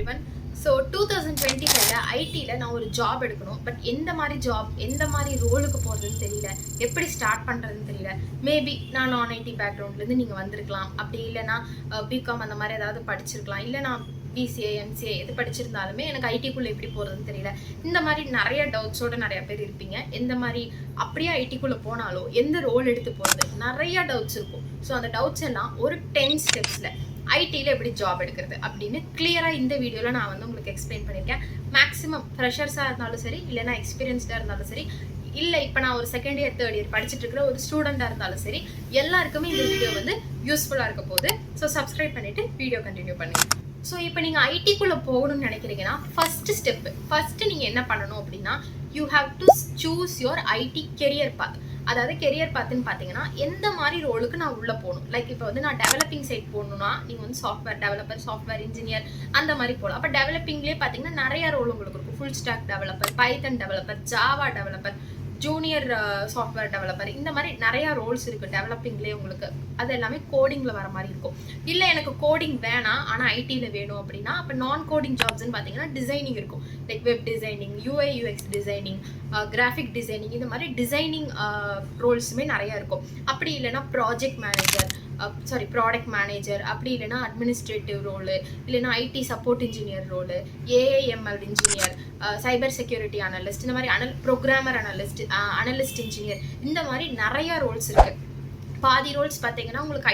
everyone. So 2025ல ஐடியில் நான் ஒரு ஜாப் எடுக்கணும். பட் எந்த மாதிரி ஜாப், எந்த மாதிரி ரோலுக்கு போகிறதுன்னு தெரியல, எப்படி ஸ்டார்ட் பண்ணுறதுன்னு தெரியல. மேபி நான் நான் ஐடி பேக்ரவுண்ட்லேருந்து நீங்கள் வந்திருக்கலாம், அப்படி இல்லைனா பிகாம் அந்த மாதிரி ஏதாவது படிச்சிருக்கலாம், இல்லை நான் பிசிஏ எம்சிஏ எது படிச்சிருந்தாலுமே எனக்கு ஐடிக்குள்ளே எப்படி போகிறதுன்னு தெரியல. இந்த மாதிரி நிறைய டவுட்ஸோடு நிறைய பேர் இருப்பீங்க. எந்த மாதிரி அப்படியே ஐடிக்குள்ளே போனாலும் எந்த ரோல் எடுத்து போகிறது, நிறைய டவுட்ஸ் இருக்கும். ஸோ அந்த டவுட்ஸ் எல்லாம் ஒரு 10 ஸ்டெப்ஸில் ஐடியில் எப்படி ஜாப் எடுக்கிறது அப்படின்னு கிளியராக இந்த வீடியோவில் நான் வந்து உங்களுக்கு எக்ஸ்பிளைன் பண்ணியிருக்கேன். மேக்ஸிமம் ஃப்ரெஷர்ஸாக இருந்தாலும் சரி, இல்லைனா எக்ஸ்பீரியன்ஸ்டாக இருந்தாலும் சரி, இல்லை இப்போ நான் ஒரு செகண்ட் இயர் தேர்ட் இயர் படிச்சுட்டு இருக்கிற ஒரு ஸ்டூடெண்ட்டாக இருந்தாலும் சரி, எல்லாருக்குமே இந்த வீடியோ வந்து யூஸ்ஃபுல்லாக இருக்க போகுது. ஸோ சப்ஸ்கிரைப் பண்ணிவிட்டு வீடியோ கண்டினியூ பண்ணுங்க. ஸோ இப்போ நீங்கள் ஐடிக்குள்ளே போகணும்னு நினைக்கிறீங்கன்னா ஃபஸ்ட்டு நீங்கள் என்ன பண்ணணும் அப்படின்னா, you have to choose your IT career path. அதாவது கெரியர் பார்த்துன்னு பார்த்தீங்கன்னா எந்த மாதிரி ரோலுக்கு நான் உள்ளே போகணும். லைக் இப்போ வந்து நான் டெவலப்பிங் சைட் போகணுன்னா நீங்கள் வந்து சாஃப்ட்வேர் டெவலப்பர், சாஃப்ட்வேர் இன்ஜினியர் அந்த மாதிரி போகலாம். அப்போ டெவலப்பிங்லேயே பார்த்தீங்கன்னா நிறைய ரோல் உங்களுக்கு இருக்கும். Full stack developer, Python developer, Java developer, junior software developer, இந்த மாதிரி நிறையா ரோல்ஸ் இருக்குது டெவலப்பிங்லேயே உங்களுக்கு. அது எல்லாமே கோடிங்கில் வர மாதிரி இருக்கும். இல்லை எனக்கு கோடிங் வேணாம் ஆனால் ஐடியில் வேணும் அப்படின்னா, அப்போ நான் கோடிங் ஜாப்ஸ்ன்னு பார்த்தீங்கன்னா டிசைனிங் இருக்கும். Like web designing, UI UX designing, graphic designing, இந்த மாதிரி டிசைனிங் ரோல்ஸுமே நிறையா இருக்கும். அப்படி இல்லைன்னா ப்ராஜெக்ட் மேனேஜர், அப்படி இல்லைனா அட்மினிஸ்ட்ரேட்டிவ் ரோலு, இல்லைனா IT support engineer role, AIML engineer, cyber security analyst, இந்த மாதிரி ப்ரோக்ராமர் அனலிஸ்ட் இன்ஜினியர், இந்த மாதிரி நிறையா ரோல்ஸ் இருக்குது. பாதி ரோல்ஸ் பார்த்தீங்கன்னா உங்களுக்கு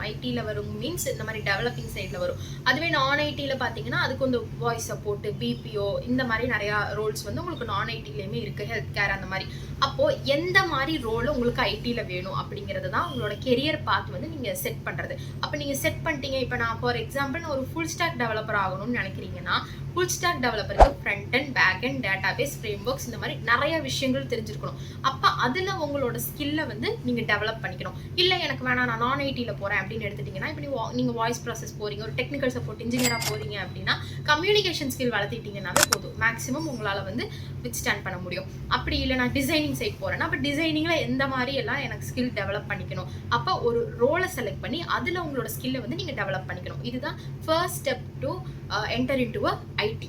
ஐடியில் வரும் மீன்ஸ் இந்த மாதிரி டெவலப்பிங் சைடில் வரும். அதுவே நான் ஐடியில் பார்த்தீங்கன்னா அதுக்கு வந்து வாய்ஸ் சப்போர்ட்டு, பிபிஓ, இந்த மாதிரி நிறையா ரோல்ஸ் வந்து உங்களுக்கு நான் ஐடியிலையுமே இருக்குது. ஹெல்த் கேர் அந்த மாதிரி. அப்போது எந்த மாதிரி ரோலும் உங்களுக்கு ஐடியில் வேணும் அப்படிங்கிறது தான் உங்களோட கெரியர் பாத் வந்து நீங்கள் செட் பண்ணுறது. அப்போ நீங்கள் செட் பண்ணிட்டீங்க. இப்போ நான் ஃபார் எக்ஸாம்பிள் நான் ஒரு ஃபுல் ஸ்டாக் டெவலப்பர் ஆகணும்னு நினைக்கிறீங்கன்னா, ஃபுல் ஸ்டாக் டெவலப்பருக்கு front and back and database, frameworks, இந்த மாதிரி நிறைய விஷயங்கள் தெரிஞ்சிருக்கணும். அப்போ அதில் உங்களோட ஸ்கில்லை வந்து நீங்கள் டெவலப் பண்ணிக்கணும். இல்லை எனக்கு வேணாம் நான் நான் ஐடியில் போகிறேன் அப்படின்னு எடுத்துட்டிங்கன்னா, இப்போ நீங்கள் வாய்ஸ் ப்ராசஸ் போகிறீங்க, ஒரு டெக்னிக்கல் சப்போர்ட் இன்ஜினியராக போகிறீங்க அப்படின்னா கம்யூனிகேஷன் ஸ்கில் வளர்த்திட்டிங்கன்னாவே போதும். மேக்ஸிமம் உங்களால் வந்து வித் ஸ்டாண்ட் பண்ண முடியும். அப்படி இல்லை நான் டிசைனிங் சைட் போகிறேன்னா, அப்போ டிசைனிங்கில் எந்த மாதிரி எல்லாம் எனக்கு ஸ்கில் டெவலப் பண்ணிக்கணும். அப்போ ஒரு ரோலை செலக்ட் பண்ணி அதில் உங்களோட ஸ்கில்லை வந்து நீங்கள் டெவலப் பண்ணிக்கணும். இதுதான் first step to enter into a IT.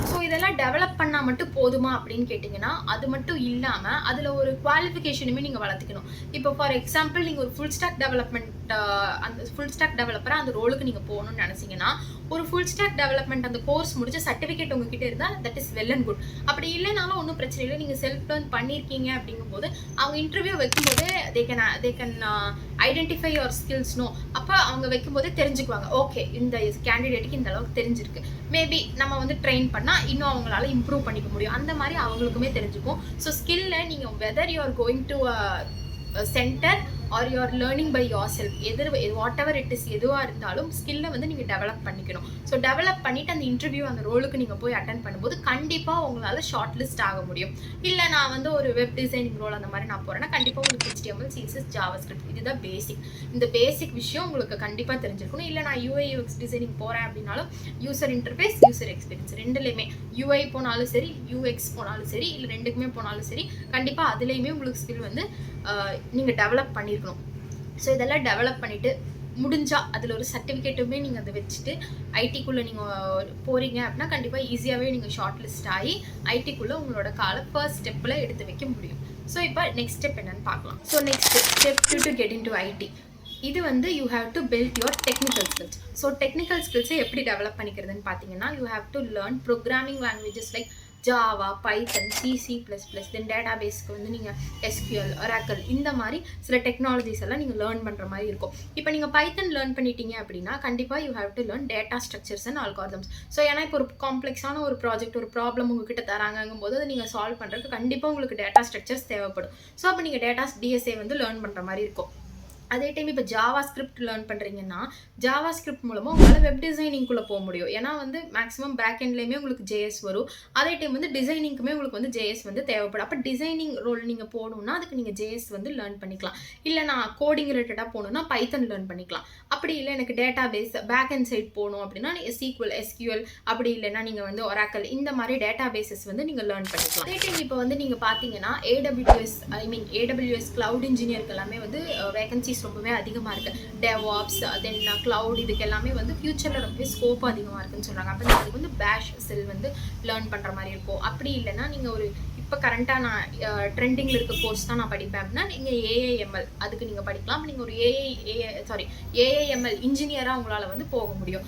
So இதெல்லாம் டெவலப் பண்ணால் மட்டும் போதுமா அப்படின்னு கேட்டிங்கன்னா, அது மட்டும் இல்லாமல் அதில் ஒரு குவாலிஃபிகேஷனுமே நீங்கள் வளர்த்துக்கணும். இப்போ ஃபார் எக்ஸாம்பிள் நீங்கள் ஒரு ஃபுல் ஸ்டாக் டெவலப்பராக அந்த ரோலுக்கு நீங்கள் போகணும்னு நினச்சிங்கன்னா, ஒரு ஃபுல் ஸ்டாக் டெவலப்மெண்ட் அந்த கோர்ஸ் முடிச்ச சர்டிஃபிகேட் உங்ககிட்ட இருந்தால் that is well and good. அப்படி இல்லைனாலும் ஒன்றும் பிரச்சனை இல்லை. நீங்கள் செல்ஃப் லேர்ன் பண்ணியிருக்கீங்க அப்படிங்கும்போது அவங்க இன்டர்வியூ வைக்கும்போதே தே கேன் ஐடென்டிஃபை யுவர் ஸ்கில்ஸ்னோ. அப்போ அவங்க வைக்கும்போதே தெரிஞ்சுக்குவாங்க, ஓகே இந்த கேண்டிடேட்டுக்கு இந்த அளவுக்கு தெரிஞ்சிருக்கு, மேபி நம்ம வந்து ட்ரெயின் பண்ணால் இன்னும் அவங்களால இம்ப்ரூவ் பண்ணிக்க முடியும். அந்த மாதிரி அவங்களுக்குமே தெரிஞ்சுக்கும். ஸோ ஸ்கில்லை நீங்கள் whether you are going to centre or you are learning by yourself, whatever it is, எதுவாக இருந்தாலும் ஸ்கில்லை வந்து நீங்கள் டெவலப் பண்ணிக்கணும். ஸோ டெவலப் பண்ணிவிட்டு அந்த இன்டர்வியூ அந்த ரோலுக்கு நீங்கள் போய் அட்டன் பண்ணும்போது கண்டிப்பாக உங்களால் ஷார்ட் லிஸ்ட் ஆக முடியும். இல்லை நான் வந்து ஒரு வெப் டிசைனிங் ரோல் அந்த மாதிரி நான் போகிறேன்னா கண்டிப்பாக உங்களுக்கு HTML, CSS, JavaScript இதுதான் பேசிக். இந்த பேசிக் விஷயம் உங்களுக்கு கண்டிப்பாக தெரிஞ்சிருக்கணும். இல்லை நான் UI UX டிசைனிங் போகிறேன் அப்படின்னாலும் யூசர் இன்டர்ஃபேஸ், யூசர் எக்ஸ்பீரியன்ஸ் ரெண்டுலேயுமே, UI போனாலும் சரி, UX போனாலும் சரி, இல்லை ரெண்டுக்குமே போனாலும் சரி, கண்டிப்பாக அதுலேயுமே உங்களுக்கு ஸ்கில் வந்து நீங்கள் டெவலப் பண்ணியிருக்கணும். ஸோ இதெல்லாம் டெவலப் பண்ணிவிட்டு முடிஞ்சால் அதில் ஒரு சர்டிஃபிகேட்டுமே நீங்கள் அதை வச்சுட்டு ஐடிக்குள்ளே நீங்கள் போகிறீங்க அப்படின்னா கண்டிப்பாக ஈஸியாகவே நீங்கள் ஷார்ட் லிஸ்ட் ஆகி ஐடிக்குள்ளே உங்களோட காலை ஃபர்ஸ்ட் ஸ்டெப்பில் எடுத்து வைக்க முடியும். ஸோ இப்போ நெக்ஸ்ட் ஸ்டெப் என்னன்னு பார்க்கலாம். So next step to get into IT, இது வந்து you have to build your technical skills. So technical ஸ்கில்ஸை எப்படி டெவலப் பண்ணிக்கிறதுன்னு பார்த்தீங்கன்னா, you have to learn programming languages like Java, Python, C++, then டேட்டாபேஸ்க்கு வந்து நீங்கள் SQL, Oracle, இந்த மாதிரி சில டெக்னாலஜிஸ் எல்லாம் நீங்கள் லேர்ன் பண்ணுற மாதிரி இருக்கும். இப்போ நீங்கள் பைத்தன் லேர்ன் பண்ணிட்டீங்க அப்படின்னா கண்டிப்பாக you have to learn data structures and algorithms. So ஏன்னா இப்போ ஒரு காம்ப்ளெக்ஸான ஒரு ப்ராஜெக்ட், ஒரு ப்ராப்ளம் உங்ககிட்ட தராங்கும் போது அதை நீங்கள் சால்வ் பண்ணுறதுக்கு கண்டிப்பாக உங்களுக்கு டேட்டா ஸ்ட்ரக்சர்ஸ் தேவைப்படும். ஸோ அப்போ நீங்கள் DSA வந்து லேர்ன் பண்ணுற மாதிரி இருக்கும். அதே டைம் இப்போ ஜாவா ஸ்கிரிப்ட் லேர்ன் பண்ணுறீங்கன்னா ஜாவா ஸ்கிரிப்ட் மூலமாக உங்களால் வெப் டிசைனிங்குள்ளே போக முடியும். ஏன்னா வந்து மேக்ஸிமம் பேக் எண்ட்லேயுமே உங்களுக்கு JS வரும். அதே டைம் வந்து டிசைனிங்க்குமே உங்களுக்கு வந்து JS வந்து தேவைப்படும். அப்போ டிசைனிங் ரோல் நீங்கள் போகணுன்னா அதுக்கு நீங்கள் JS வந்து லேர்ன் பண்ணிக்கலாம். இல்லை நான் கோடிங் ரிலேட்டடாக போகணுன்னா பைத்தன் லேர்ன் பண்ணிக்கலாம். அப்படி இல்லை எனக்கு database backend side போகணும் அப்படின்னா SQL, அப்படி இல்லைன்னா நீங்கள் வந்து Oracle, இந்த மாதிரி டேட்டா பேஸஸ் வந்து நீங்கள் லேர்ன் பண்ணிக்கலாம். அதே டைம் இப்போ வந்து நீங்கள் பார்த்தீங்கன்னா AWS கிளவுட் இன்ஜினியருக்கு எல்லாமே வந்து வேகன்சிஸ் வேகன்சிஸ் ரொம்பவே அதிகமாக இருக்குது. டெவாப்ஸ் தென் க்ளவுட் இதுக்கு எல்லாமே வந்து ஃபியூச்சரில் ரொம்பவே ஸ்கோப் அதிகமாக இருக்குன்னு சொல்கிறாங்க. அப்போ நீங்கள் வந்து பேஷ் செல் வந்து லேர்ன் பண்ணுற மாதிரி இருக்கும். அப்படி இல்லைன்னா நீங்கள் ஒரு இப்போ கரண்ட்டாக நான் ட்ரெண்டிங்கில் இருக்க கோர்ஸ் தான் நான் படிப்பேன் அப்படின்னா நீங்கள் ஏஐஎம்எல் அதுக்கு நீங்கள் படிக்கலாம். நீங்கள் ஒரு ஏஐஎம்எல் இன்ஜினியராக உங்களால் வந்து போக முடியும்.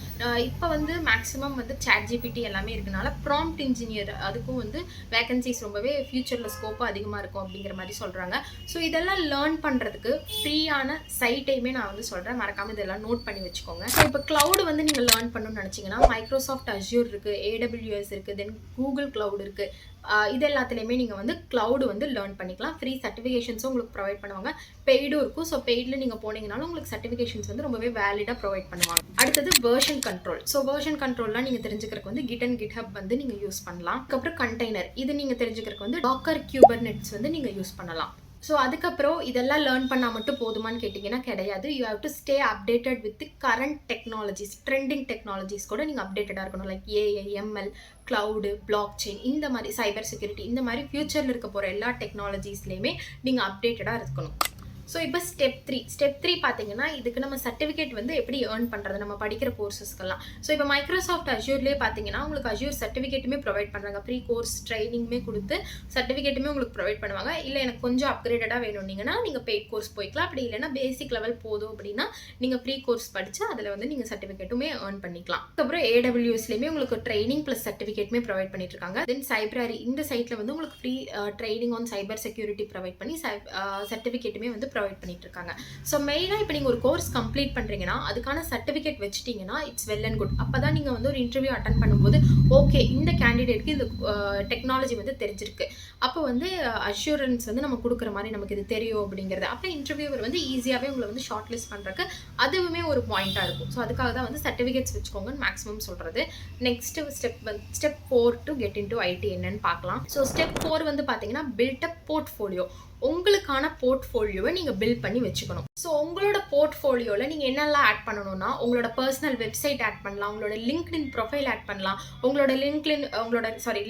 இப்போ வந்து மேக்ஸிமம் வந்து ChatGPT எல்லாமே இருக்கனால ப்ராம்ப்ட் இன்ஜினியர் அதுக்கும் வந்து வேகன்சிஸ் ரொம்பவே ஃபியூச்சரில் ஸ்கோப்பு அதிகமாக இருக்கும் அப்படிங்கிற மாதிரி சொல்கிறாங்க. ஸோ இதெல்லாம் லேர்ன் பண்ணுறதுக்கு ஃப்ரீயான சைட்டையுமே நான் வந்து சொல்கிறேன், மறக்காமல் இதெல்லாம் நோட் பண்ணி வச்சுக்கோங்க. ஸோ இப்போ க்ளவுடு வந்து நீங்கள் லேர்ன் பண்ணணும்னு நினச்சிங்கன்னா மைக்ரோசாஃப்ட் அஸ்யூர் இருக்குது, AWS இருக்குது, தென் கூகுள் க்ளவுட் இருக்குது. இது எல்லாத்துலேயுமே நீங்கள் வந்து க்ளவுடு வந்து லேர்ன் பண்ணிக்கலாம். ஃப்ரீ சர்டிஃபிகேஷன்ஸும் உங்களுக்கு ப்ரொவைட் பண்ணுவாங்க, பெய்டும் இருக்கும். ஸோ பெய்டில் நீங்கள் போனீங்கனாலும் உங்களுக்கு சர்டிஃபிகேஷன்ஸ் வந்து ரொம்பவே வேலிடாக ப்ரொவைட் பண்ணுவாங்க. அடுத்தது வெர்ஷன் கண்ட்ரோல். ஸோ வெர்ஷன் கண்ட்ரோல்லாம் நீங்கள் தெரிஞ்சுக்கிறதுக்கு வந்து Git and GitHub வந்து நீங்கள் யூஸ் பண்ணலாம். அதுக்கப்புறம் கண்டெய்னர் இது நீங்கள் தெரிஞ்சுக்கிறதுக்கு வந்து Docker Kubernetes வந்து நீங்கள் யூஸ் பண்ணலாம். ஸோ அதுக்கப்புறம் இதெல்லாம் லேர்ன் பண்ணால் மட்டும் போதுமான்னு கேட்டிங்கன்னா கிடையாது. You have to stay updated with current technologies, trending technologies கூட நீங்கள் அப்டேட்டடாக இருக்கணும். Like AIML, cloud, block chain, இந்த மாதிரி சைபர் செக்யூரிட்டி, இந்த மாதிரி ஃபியூச்சரில் இருக்க போகிற எல்லா டெக்னாலஜிஸ்லேயுமே நீங்கள் அப்டேட்டடாக இருக்கணும். ஸோ இப்போ ஸ்டெப் த்ரீ பார்த்தீங்கன்னா இதுக்கு நம்ம சர்டிஃபிகேட் வந்து எப்படி ஏர்ன் பண்ணுறது நம்ம படிக்கிற கோர்சஸ்க்கெல்லாம். ஸோ இப்போ மைக்ரோசாஃப்ட் அஸ்யூர்லேயே பார்த்தீங்கன்னா உங்களுக்கு அஸ்யூர் சர்டிஃபிகேட்டுமே ப்ரொவைட் பண்ணுறாங்க. ஃப்ரீ கோர்ஸ் ட்ரைனிங்குமே கொடுத்து சர்டிஃபிகேட்டுமே உங்களுக்கு ப்ரொவைட் பண்ணுவாங்க. இல்லை எனக்கு கொஞ்சம் அப்கிரேடடாக வேணும்னீங்கன்னா நீங்கள் பெய்ட் கோர்ஸ் போய்க்கலாம். அப்படி இல்லைன்னா பேசிக் லெவல் போதும் அப்படின்னா நீங்கள் ஃப்ரீ கோர்ஸ் படித்து அதில் வந்து நீங்கள் சர்டிஃபிகேட்டுமே ஏர்ன் பண்ணிக்கலாம். அதுக்கப்புறம் AWSலேயுமே உங்களுக்கு ட்ரைனிங் ப்ளஸ் சர்டிஃபிகேட்டுமே ப்ரொவைட் பண்ணிட்டு இருக்காங்க. தென் சைப்ரரி இந்த சைட்டில் வந்து உங்களுக்கு free training on cyber security provide பண்ணி சர்டிஃபிகேட்டுமே வந்து ப்ரொவைட் பண்ணிட்டு இருக்காங்க. ஸோ மெயினாக இப்போ நீங்கள் ஒரு கோர்ஸ் கம்ப்ளீட் பண்ணுறீங்கன்னா அதுக்கான சர்டிஃபிகேட் வச்சுட்டீங்கன்னா இட்ஸ் வெல் அண்ட் குட். அப்போ தான் நீங்கள் வந்து ஒரு இன்டர்வியூ அட்டன் பண்ணும்போது ஓகே இந்த கேண்டிடேட்க்கு இந்த டெக்னாலஜி வந்து தெரிஞ்சிருக்கு, அப்போ வந்து அஷூரன்ஸ் வந்து நம்ம கொடுக்குற மாதிரி நமக்கு இது தெரியும் அப்படிங்கிறது. அப்போ இன்டர்வியூவர் வந்து ஈஸியாகவே உங்களை வந்து ஷார்ட் லிஸ்ட் பண்ணுறதுக்கு அதுவுமே ஒரு பாயிண்ட்டாக இருக்கும். ஸோ அதுக்காக தான் வந்து சர்டிஃபிகேட்ஸ் வச்சுக்கோங்கன்னு மேக்ஸிமம் சொல்கிறது. Next step 4 to get into IT என்னன்னு பார்க்கலாம். ஸோ ஸ்டெப் 4 வந்து பார்த்தீங்கன்னா பில்ட் அப் போர்ட்ஃபோலியோ. உங்களுக்கான போர்ட்ஃபோலியோவை நீங்கள் பில்ட் பண்ணி வச்சுக்கணும். ஸோ உங்களோட போர்ட்ஃபோலியோவில் நீங்கள் என்னெல்லாம் ஆட் பண்ணணும்னா உங்களோட பர்சனல் வெப்சைட் ஆட் பண்ணலாம், உங்களோட லிங்க்டின் ப்ரொஃபைல் ஆட் பண்ணலாம். உங்களோட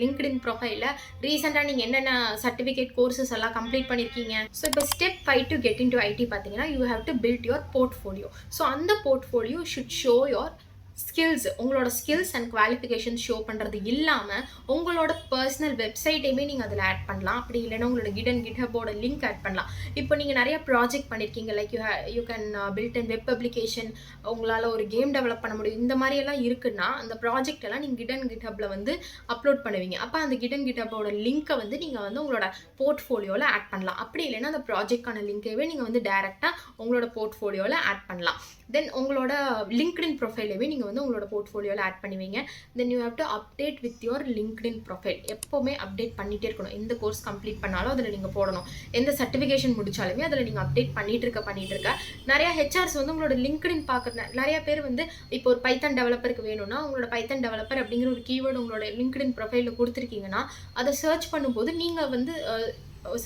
லிங்க்டின் ப்ரொஃபைலில் ரீசெண்டாக நீங்கள் என்னென்ன சர்டிஃபிகேட் கோர்சஸ் எல்லாம் கம்ப்ளீட் பண்ணியிருக்கீங்க. ஸோ இப்போ step 5 to get into IT பார்த்தீங்கன்னா you have to build your portfolio. So அந்த portfolio should show your skills, உங்களோட ஸ்கில்ஸ் அண்ட் குவாலிஃபிகேஷன் ஷோ பண்ணுறது இல்லாமல் உங்களோட பர்சனல் வெப்சைட்டையுமே நீங்கள் அதில் ஆட் பண்ணலாம். அப்படி இல்லைன்னா உங்களோட Git and GitHubோட லிங்க் ஆட் பண்ணலாம். இப்போ நீங்கள் நிறைய ப்ராஜெக்ட் பண்ணியிருக்கீங்க, like you can build and web application, உங்களால் ஒரு கேம் டெவலப் பண்ண முடியும், இந்த மாதிரியெல்லாம் இருக்குன்னா அந்த ப்ராஜெக்ட் எல்லாம் நீங்கள் Git and GitHubல வந்து அப்லோட் பண்ணுவீங்க. அப்போ அந்த Git and GitHubோட லிங்க்கை வந்து நீங்கள் வந்து உங்களோட போர்ட்ஃபோலியோவில் ஆட் பண்ணலாம். அப்படி இல்லைன்னா அந்த ப்ராஜெக்டான லிங்க்கையே நீங்கள் வந்து டைரெக்டாக உங்களோட போர்ட்ஃபோலியோவில் ஆட் பண்ணலாம். தென் உங்களோட லிங்க்டின் ப்ரொஃபைலையே நீங்கள் வந்து உங்களோட போர்ட்ஃபோலியோவில் ஆட் பண்ணுவீங்க. Then you have to update with your LinkedIn profile. எப்போவுமே அப்டேட் பண்ணிகிட்டே இருக்கணும். எந்த கோர்ஸ் கம்ப்ளீட் பண்ணாலும் அதில் நீங்கள் போடணும். எந்த சர்டிஃபிகேஷன் முடிச்சாலுமே அதில் நீங்கள் அப்டேட் பண்ணிட்டு இருக்க நிறையா ஹெச்ஆர்ஸ் வந்து உங்களோட லிங்க்டின் பார்க்குற நிறைய பேர் வந்து இப்போ ஒரு பைத்தன் டெவலப்பருக்கு வேணும்னா உங்களோட பைத்தன் டெவலப்பர் அப்படிங்கிற ஒரு கீவேர்டு உங்களோட லிங்க்டின் ப்ரொஃபைலில் கொடுத்துருக்கீங்கன்னா அதை சர்ச் பண்ணும்போது நீங்கள் வந்து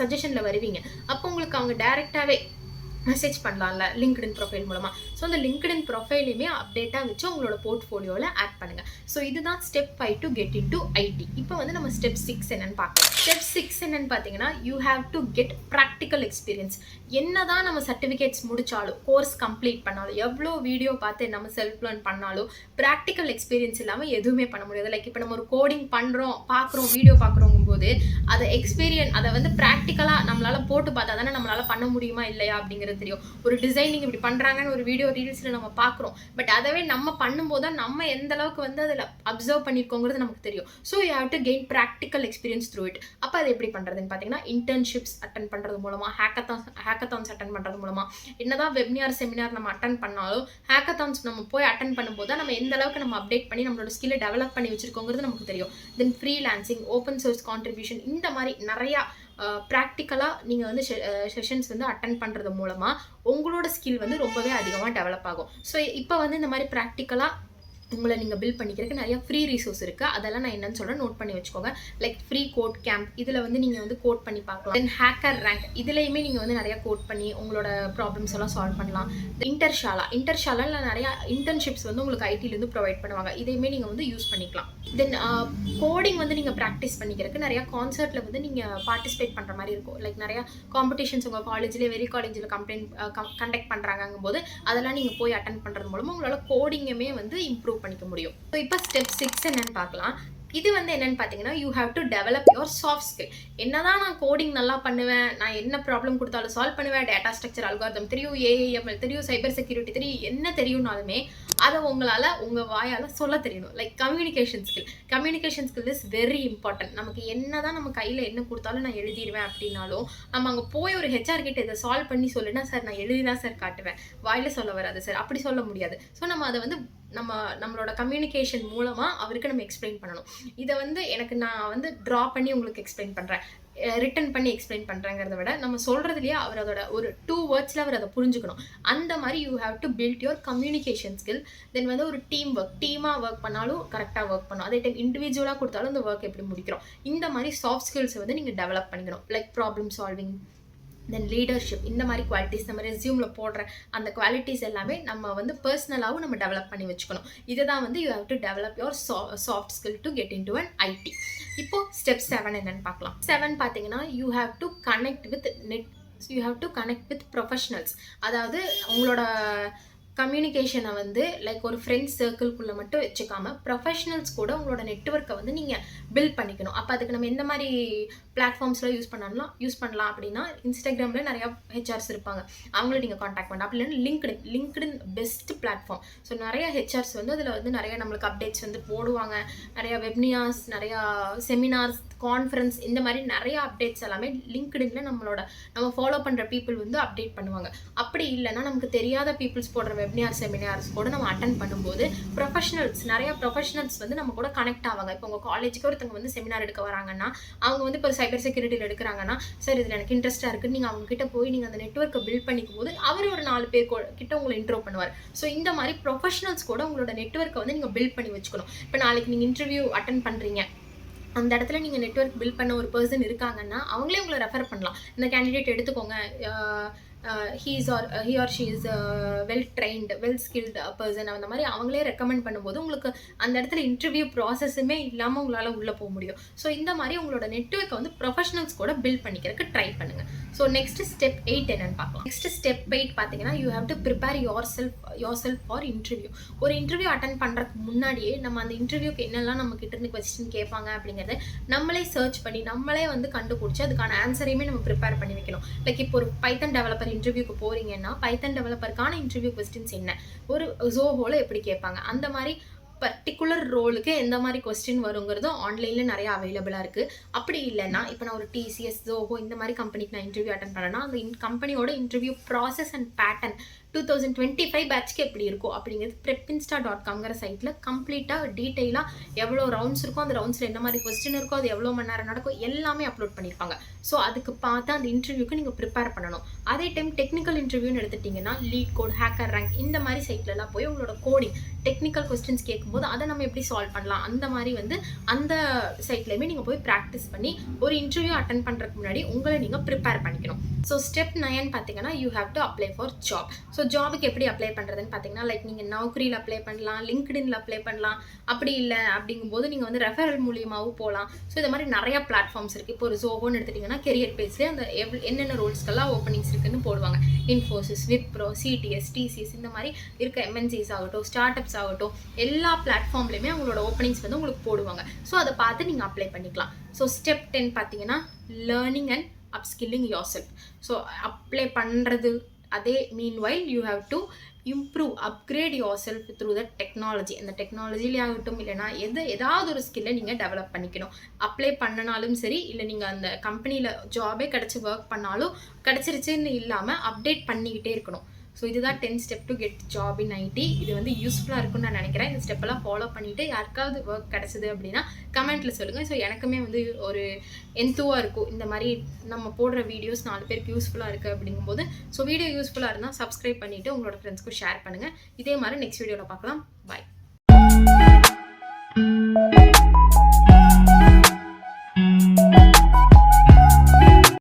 சஜஷனில் வருவீங்க. அப்போ உங்களுக்கு அவங்க டைரெக்டாகவே மெசேஜ் பண்ணலாம்ல லிங்க்டின் ப்ரொஃபைல் மூலமாக. ஸோ அந்த லிங்க்டின் ப்ரொஃபைலையுமே அப்டேட்டாக வச்சு உங்களோட போர்ட்ஃபோலியோவில் ஆட் பண்ணுங்கள். ஸோ இதுதான் step 5 to get into IT. இப்போ வந்து நம்ம ஸ்டெப் 6 என்னன்னு பார்க்கலாம். ஸ்டெப் 6 என்னன்னு பார்த்தீங்கன்னா you have to get practical experience. என்னதான் நம்ம சர்டிஃபிகேட்ஸ் முடிச்சாலும் கோர்ஸ் கம்ப்ளீட் பண்ணாலும் எவ்வளோ வீடியோ பார்த்து நம்ம செல்ஃப் லேர்ன் பண்ணாலும் ப்ராக்டிக்கல் எக்ஸ்பீரியன்ஸ் இல்லாமல் எதுவுமே பண்ண முடியாது. லைக் இப்போ நம்ம ஒரு கோடிங் பார்க்குறோம் வீடியோ பார்க்குறோங்கும் போது அதை வந்து ப்ராக்டிக்கலாக நம்மளால் போட்டு பார்த்தா தானே நம்மளால் பண்ண முடியுமா இல்லையா அப்படிங்கிறது தெரியும். ஒரு டிசைனிங் இப்படி பண்றாங்கன்னு ஒரு வீடியோ ரீல்ஸ்ல நம்ம பார்க்குறோம், பட் அதவே நம்ம பண்ணும்போது தான் நம்ம எந்த அளவுக்கு வந்து அதில் அப்சர்வ் பண்ணியிருக்கோங்கிறது நமக்கு தெரியும். So you have to gain practical experience through it. அப்போ அது எப்படி பண்ணுறதுன்னு பார்த்தீங்கன்னா இன்டர்ன்ஷிப்ஸ் அட்டன் பண்ணுறது மூலமாக, ஹேக்கத்தான்ஸ் அட்டன் பண்ணுறது மூலமாக, என்னதான் வெபினார் செமினார் நம்ம அட்டன் பண்ணாலும் ஹேக்கத்தான்ஸ் நம்ம போய் அட்டன் பண்ணும்போது தான் நம்ம எந்த அளவுக்கு நம்ம அப்டேட் பண்ணி நம்மளோட ஸ்கில்லை டெவலப் பண்ணி வச்சிருக்கோங்கிறது நமக்கு தெரியும். தென் ஃப்ரீலான்சிங், ஓப்பன் சோர்ஸ் கான்ட்ரிபியூஷன், இந்த மாதிரி நிறையா ப்ராக்டிக்கலாக நீங்கள் வந்து செஷன்ஸ் வந்து அட்டன் பண்ணுறது மூலமாக உங்களோட ஸ்கில் வந்து ரொம்பவே அதிகமாக டெவலப் ஆகும். ஸோ இப்போ வந்து இந்த மாதிரி ப்ராக்டிக்கலாக உங்களை நீங்கள் பில்ட் பண்ணிக்கிறதுக்கு நிறைய ஃப்ரீ ரிசோர்ஸ் இருக்குது. அதெல்லாம் நான் என்னன்னு சொல்கிறேன், நோட் பண்ணி வச்சுக்கோங்க. லைக் ஃப்ரீ கோட் கேம்ப், இதில் வந்து நீங்கள் வந்து கோட் பண்ணி பார்க்கலாம். தென் ஹேக்கர் ரேங்க், இதுலேயுமே நீங்கள் வந்து நிறையா கோட் பண்ணி உங்களோட ப்ராப்ளம்ஸ் எல்லாம் சால்வ் பண்ணலாம். இன்டர்ஷாலாவில் நிறையா இன்டர்ன்ஷிப்ஸ் வந்து உங்களுக்கு ஐடிலேருந்து ப்ரொவைட் பண்ணுவாங்க. இதையுமே நீங்கள் வந்து யூஸ் பண்ணிக்கலாம். தென் கோடிங் வந்து நீங்கள் ப்ராக்டிஸ் பண்ணிக்கிறதுக்கு நிறையா கான்சர்ட்டில் வந்து நீங்கள் பார்ட்டிசிபேட் பண்ணுற மாதிரி இருக்கும். லைக் நிறையா காம்படிஷன்ஸ் உங்கள் காலேஜ்லேயே வெரி காலேஜில் கண்டக்ட் பண்ணுறாங்கும் போது அதெல்லாம் நீங்கள் போய் அட்டென்ட் பண்ணுறது மூலமாக உங்களால் கோடிங்குமே வந்து இம்ப்ரூவ் பண்ணிக்க முடியும். ஸோ இப்போ ஸ்டெப் 6 என்னன்னு பார்க்கலாம். இது வந்து என்னன்னு பார்த்தீங்கன்னா, you have to develop your soft skill. என்னதான் நான் கோடிங் நல்லா பண்ணுவேன், நான் என்ன ப்ராப்ளம் கொடுத்தாலும் சால்வ் பண்ணுவேன், டேட்டா ஸ்ட்ரக்சர் அல்காரிதம் தெரியும், ஏஐஎம்எல் தெரியும், சைபர் செக்யூரிட்டி தெரியும், என்ன தெரியும்னாலுமே அதை உங்களால் உங்கள் வாயால் சொல்ல தெரியணும். Like communication skill is very important. நமக்கு என்னதான் நம்ம கையில் என்ன கொடுத்தாலும் நான் எழுதிடுவேன் அப்படின்னாலும், நம்ம அங்கே போய் ஒரு ஹெச்ஆர் கிட்ட இதை சால்வ் பண்ணி சொல்லுன்னா, சார் நான் எழுதி தான் சார் காட்டுவேன், வாயில் சொல்ல வராது சார், அப்படி சொல்ல முடியாது. ஸோ நம்ம அதை வந்து நம்மளோட கம்யூனிகேஷன் மூலமாக அவருக்கு நம்ம எக்ஸ்பிளைன் பண்ணணும். இதை வந்து நான் வந்து ட்ரா பண்ணி உங்களுக்கு எக்ஸ்பிளைன் பண்ணுறேன், ரிட்டன் பண்ணி எக்ஸ்பிளைன் பண்ணுறேங்கிறத விட நம்ம சொல்கிறதுலையே அவர் அதோட ஒரு 2 வேர்ட்ஸில் அவர் அதை புரிஞ்சுக்கணும். அந்த மாதிரி you have to build your communication skill. Then வந்து ஒரு டீமாக ஒர்க் பண்ணாலும் கரெக்டாக ஒர்க் பண்ணணும். அதே டைம் இண்டிவிஜுவலாக கொடுத்தாலும் அந்த ஒர்க் எப்படி முடிக்கிறோம், இந்த மாதிரி சாஃப்ட் ஸ்கில்ஸை வந்து நீங்கள் டெவலப் பண்ணிக்கணும். லைக் ப்ராப்ளம் சால்விங், தென் லீடர்ஷிப், இந்த மாதிரி குவாலிட்டிஸ் நம்ம ரெஸ்யூமில் போடுற அந்த குவாலிட்டிஸ் எல்லாமே நம்ம வந்து பர்சனலாகவும் நம்ம டெவலப் பண்ணி வச்சுக்கணும். இதை தான் வந்து you have to develop your soft skill to get in to an ID. இப்போ ஸ்டெப் 7 என்னன்னு பார்க்கலாம். 7 பார்த்தீங்கன்னா, you have to connect with professionals. அதாவது உங்களோட கம்யூனிகேஷனை வந்து லைக் ஒரு ஃப்ரெண்ட்ஸ் சர்க்கிள்குள்ளே மட்டும் வச்சுக்காம ப்ரொஃபஷனல்ஸ் கூட உங்களோட நெட்வொர்க்கை வந்து நீங்கள் பில்ட் பண்ணிக்கணும். அப்போ அதுக்கு நம்ம எந்த மாதிரி பிளாட்ஃபார்ம்ஸில் யூஸ் பண்ணலாம் அப்படின்னா, இன்ஸ்டாகிராமில் நிறையா ஹெச்ஆர்ஸ் இருப்பாங்க, அவங்கள நீங்கள் காண்டாக்ட் பண்ணலாம். அப்படி இல்லைன்னா லிங்க்டின் பெஸ்ட் பிளாட்ஃபார்ம். ஸோ நிறையா ஹெச்ஆர்ஸ் வந்து அதில் வந்து நிறையா நம்மளுக்கு அப்டேட்ஸ் வந்து போடுவாங்க. நிறையா வெப்னியார்ஸ், நிறையா செமினார்ஸ், கான்ஃபரன்ஸ், இந்த மாதிரி நிறையா அப்டேட்ஸ் எல்லாமே லிங்க்டின்ல நம்ம ஃபாலோ பண்ணுற பீப்புள் வந்து அப்டேட் பண்ணுவாங்க. அப்படி இல்லைன்னா நமக்கு தெரியாத பீப்புள்ஸ் போடுற வெப்னியார் செமினார்ஸ் கூட நம்ம அட்டென்ட் பண்ணும்போது நிறைய ப்ரொஃபஷனல்ஸ் வந்து நம்ம கூட கனெக்ட் ஆவாங்க. இப்போ உங்கள் காலேஜுக்கு ஒருத்தவங்க வந்து செமினார் எடுக்க வராங்கன்னா, அவங்க வந்து இப்போ சைபர் செக்யூரிட்டியில் எடுக்கிறாங்கன்னா, சார் இதில் எனக்கு இன்ட்ரெஸ்ட்டாக இருக்குன்னு நீங்கள் அவங்க கிட்ட போய் நீங்கள் அந்த நெட்வொர்க்கை பில்ட் பண்ணிக்கும் போது அவர் ஒரு 4 பேர் கிட்ட உங்களை இன்ட்ரோ பண்ணுவார். ஸோ இந்த மாதிரி ப்ரொஃபஷனல்ஸ் கூட உங்களோட நெட்வொர்க்கை வந்து நீங்கள் பில்ட் பண்ணி வச்சுக்கணும். இப்போ நாளைக்கு நீங்கள் இன்டர்வியூ அட்டென்ட் பண்ணுறீங்க, அந்த இடத்துல நீங்கள் நெட்வொர்க் பில்ட் பண்ண ஒரு பர்சன் இருக்காங்கன்னா அவங்களே உங்களை ரெஃபர் பண்ணலாம். இந்த கேண்டிடேட் எடுத்துக்கோங்க, he or she is well trained, well skilled person, அந்த மாதிரி அவங்களே ரெக்கமெண்ட் பண்ணும்போது உங்களுக்கு அந்த இடத்துல இன்டர்வியூ ப்ராசஸுமே இல்லாமல் உங்களால் உள்ளே போக முடியும். ஸோ இந்த மாதிரி உங்களோட நெட்வொர்க்கை வந்து ப்ரொஃபஷனல்ஸ் கூட பில்ட் பண்ணிக்கிறதுக்கு ட்ரை பண்ணுங்கள். ஸோ நெக்ஸ்ட் ஸ்டெப் 8 என்னன்னு பார்க்கலாம். நெக்ஸ்ட் ஸ்டெப் 8 பார்த்தீங்கன்னா, you have to prepare your self for interview. ஒரு இன்டர்வியூ அட்டன் பண்ணுறதுக்கு முன்னாடியே நம்ம அந்த இன்டர்வியூக்கு என்னெல்லாம் நம்ம கிட்ட இருந்து கொஸ்டின் கேட்பாங்க அப்படிங்கிறத நம்மளே சர்ச் பண்ணி நம்மளே வந்து கண்டுபிடிச்சி அதுக்கான ஆன்சரையுமே நம்ம ப்ரிப்பேர் பண்ணி வைக்கணும். லைக் இப்போ ஒரு பைத்தன் டெவலப்பர் இன்டர்வியூக்கு போறீங்கன்னா, பைத்தன் டெவலப்பருக்கான இன்டர்வியூ கொஸ்டின்ஸ் என்ன, ஒரு ஜோஹோல எப்படி கேட்பாங்க, அந்த மாதிரி பர்டிகுலர் ரோலுக்கு எந்த மாதிரி கொஸ்டின் வருங்கிறதும் ஆன்லைனில் நிறைய அவைலபிளாக இருக்குது. அப்படி இல்லைன்னா இப்போ நான் ஒரு டிசிஎஸ், ஜோஹோ இந்த மாதிரி கம்பெனிக்கு நான் இன்டர்வியூ அட்டன் பண்ணேன்னா, அந்த கம்பெனியோட இன்டர்வியூ ப்ராசஸ் அண்ட் பேட்டர்ன் 2025 பேட்ச்க்கு எப்படி இருக்கும் அப்படிங்கிறது prepinsta.comங்கிற சைட்டில் கம்ப்ளீட்டாக டீட்டெயிலாக எவ்வளோ ரவுண்ட்ஸ் இருக்கும், அந்த ரவுண்ட்ஸில் என்ன மாதிரி கொஸ்டின் இருக்கும், அது எவ்வளோ மணி நேரம் நடக்கும், எல்லாமே அப்லோட் பண்ணியிருப்பாங்க. ஸோ அதுக்கு பார்த்து அந்த இன்டர்வியூக்கு நீங்கள் ப்ரிப்பேர் பண்ணணும். அதே டைம் டெக்னிக்கல் இன்டர்வியூன்னு எடுத்துட்டிங்கன்னா, லீட் கோட், ஹேக்கர் ரேங்க் இந்த மாதிரி சைட்லலாம் போய் உங்களோட கோடிங் டெக்னிக்கல் கொஸ்டின்ஸ் கேட்கும்போது அதை நம்ம எப்படி சால்வ் பண்ணலாம், அந்த மாதிரி வந்து அந்த சைட்லேயுமே நீங்கள் போய் ப்ராக்டிஸ் பண்ணி ஒரு இன்டர்வியூ அட்டன் பண்ணுறதுக்கு முன்னாடி உங்களை நீங்கள் ப்ரிப்பேர் பண்ணிக்கணும். ஸோ ஸ்டெப் 9 பார்த்தீங்கன்னா, you have to apply for job. So ஜாபுக்கு எப்படி அப்ளை பண்ணுறதுன்னு பார்த்தீங்கன்னா, லைக் நீங்கள் நௌக்கரியில் அப்ளை பண்ணலாம், லிங்க்டின்ல அப்ளை பண்ணலாம். அப்படி இல்லை அப்படிங்கும்போது நீங்கள் வந்து ரெஃபரல் மூலியமாகவும் போகலாம். ஸோ இந்த மாதிரி நிறையா பிளாட்ஃபார்ம்ஸ் இருக்குது. இப்போ ஒரு ஜோஹோன்னு எடுத்துட்டிங்கன்னா, கெரியர் பேஜ்லேயே அந்த என்னென்ன ரோல்ஸ்க்கெல்லாம் ஓப்பனிங்ஸ் இருக்குன்னு போடுவாங்க. இன்ஃபோசிஸ், விப்ரோ, சிடிஎஸ், டிசிஎஸ் இந்த மாதிரி இருக்க எம்என்சிஸ் ஆகட்டும், ஸ்டார்ட் அப்ஸ் ஆகட்டும், எல்லா பிளாட்ஃபார்ம்லையுமே அவங்களோட ஓப்பனிங்ஸ் வந்து உங்களுக்கு போடுவாங்க. ஸோ அதை பார்த்து நீங்கள் அப்ளை பண்ணிக்கலாம். ஸோ ஸ்டெப் 10 பார்த்தீங்கன்னா, learning and upskilling your self. So apply பண்ணுறது அதே meanwhile you have to improve, upgrade your self through the technology. அந்த டெக்னாலஜிலே ஆகட்டும், இல்லைனா ஏதாவது ஒரு ஸ்கில்லை நீங்கள் டெவலப் பண்ணிக்கணும். அப்ளை பண்ணனாலும் சரி, இல்லை நீங்கள் அந்த கம்பெனியில் ஜாபே கிடச்சி ஒர்க் பண்ணாலும் கிடச்சிருச்சுன்னு இல்லாமல் அப்டேட் பண்ணிக்கிட்டே இருக்கணும். ஸோ இதுதான் 10 step to get job in IT. இது வந்து யூஸ்ஃபுல்லாக இருக்குன்னு நான் நினைக்கிறேன். இந்த ஸ்டெப்பெல்லாம் ஃபாலோ பண்ணிவிட்டு யாருக்காவது ஒர்க் கிடச்சிது அப்படின்னா கமெண்ட்டில் சொல்லுங்கள். ஸோ எனக்குமே வந்து ஒரு எந்தூவாக இருக்கும், இந்த மாதிரி நம்ம போடுற வீடியோஸ் 4 பேருக்கு யூஸ்ஃபுல்லாக இருக்குது அப்படிங்கும்போது. ஸோ வீடியோ யூஸ்ஃபுல்லாக இருந்தால் சப்ஸ்கிரைப் பண்ணிவிட்டு உங்களோட ஃப்ரெண்ட்ஸ்க்கும் ஷேர் பண்ணுங்கள். இதே மாதிரி நெக்ஸ்ட் வீடியோவில் பார்க்கலாம். பாய். பண்ணுங்க